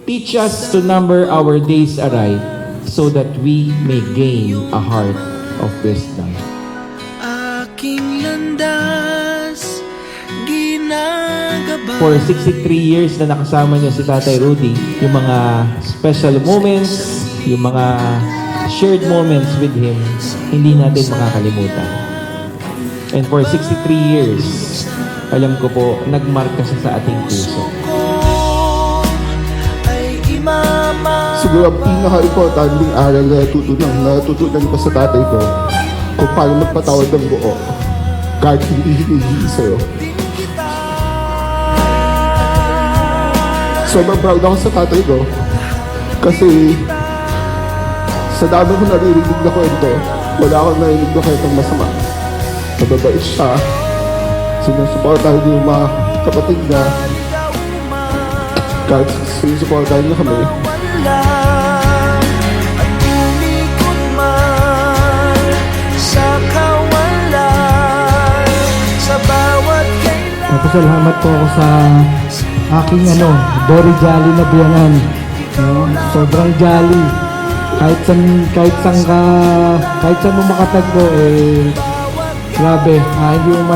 Teach us to number our days aright, so that we may gain a heart of wisdom. Aking landas, ginagaba. For 63 years na nakasama niyo si Tatay Rudy, yung mga special moments, yung mga shared moments with him, hindi natin makakalimutan. And for 63 years, alam ko po, nagmarka siya sa ating puso. Siguro ang pinaka-importanting aral na natutunan ko sa tatay ko kung paano magpatawad ng buo kahit hindi hinihingi sa'yo. Sobrang proud ako sa tatay ko kasi sa dami ko naririnig na kwento, wala akong narinig na kwentong masama. Mababait siya, sinusuportahan niya yung mga kapatid niya, kahit sinusuportahan niya kami. At umikot man sa kawalan, sa bawat kailan. Nagpasalamat po ako sa aking very jolly na biyanan. Sobrang jolly. Kahit saan mo makatagpo, grabe, hindi mo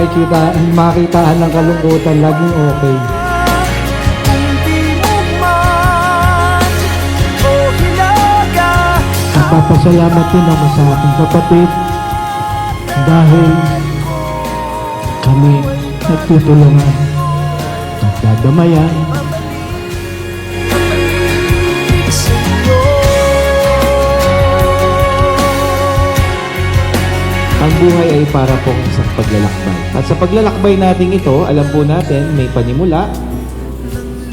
makitaan ng kalungkutan, laging okay. Nagpapasalamat din ako sa aking kapatid dahil kami nagtutulungan, nagdadamayan. Ang buhay ay para pong isang paglalakbay. At sa paglalakbay natin ito, alam po natin may panimula.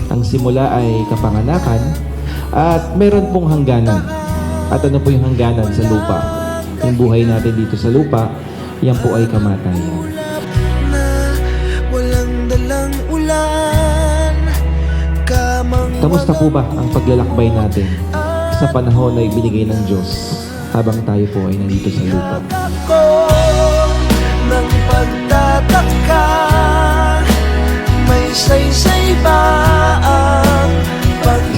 Ang simula ay kapanganakan at meron pong hangganan. At ano po yung hangganan sa lupa? Yung buhay natin dito sa lupa, yan po ay kamatayan. Walang dalang ulan, Kamusta po ba ang paglalakbay natin sa panahon na ibinigay ng Diyos habang tayo po ay nandito sa lupa? ng pagtataka, may saysay ba ang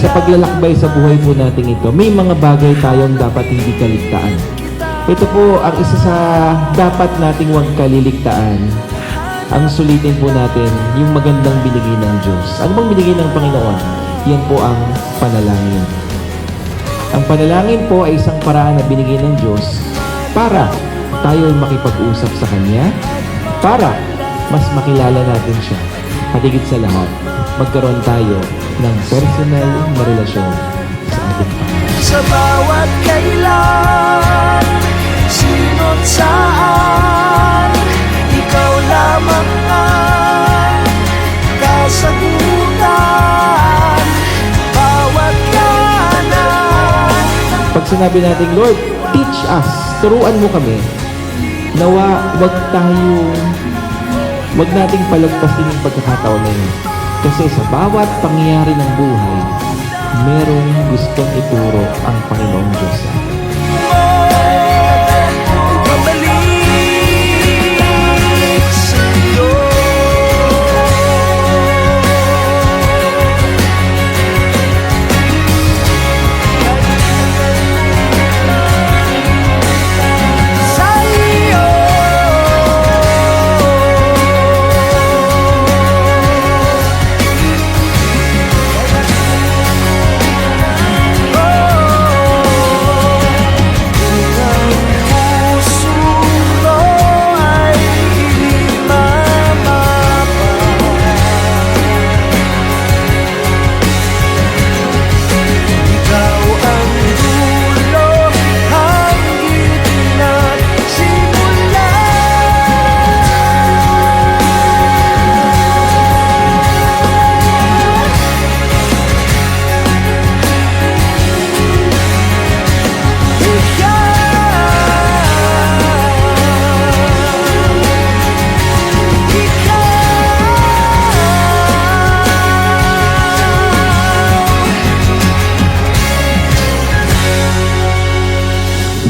Sa paglalakbay sa buhay po natin ito, may mga bagay tayong dapat hindi kaligtaan. Ito po ang isa sa dapat nating huwag kaliligtaan. Ang sulitin po natin yung magandang binigay ng Diyos. Ano bang binigay ng Panginoon? Yan po ang panalangin. Ang panalangin po ay isang paraan na binigay ng Diyos para tayo ay makipag-usap sa Kanya, para mas makilala natin siya. At higit sa lahat, magkaroon tayo ng personal na relasyon sa ating Panginoon. sa bawat kailan, sino't saan, ikaw lamang ang kasagutan, bawat kanan. Pag sinabi natin, Lord, teach us, turuan mo kami, nawa wag nating palagpasin yung pagkakataon na yun. Kasi sa bawat pangyayari ng buhay, merong gustong ituro ang Panginoong Diyos sa atin. Babalik sa'yo. Sa'yo.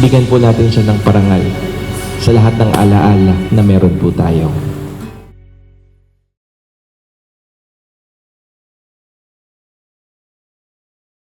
Bigyan po natin siya ng parangal sa lahat ng alaala na meron po tayo.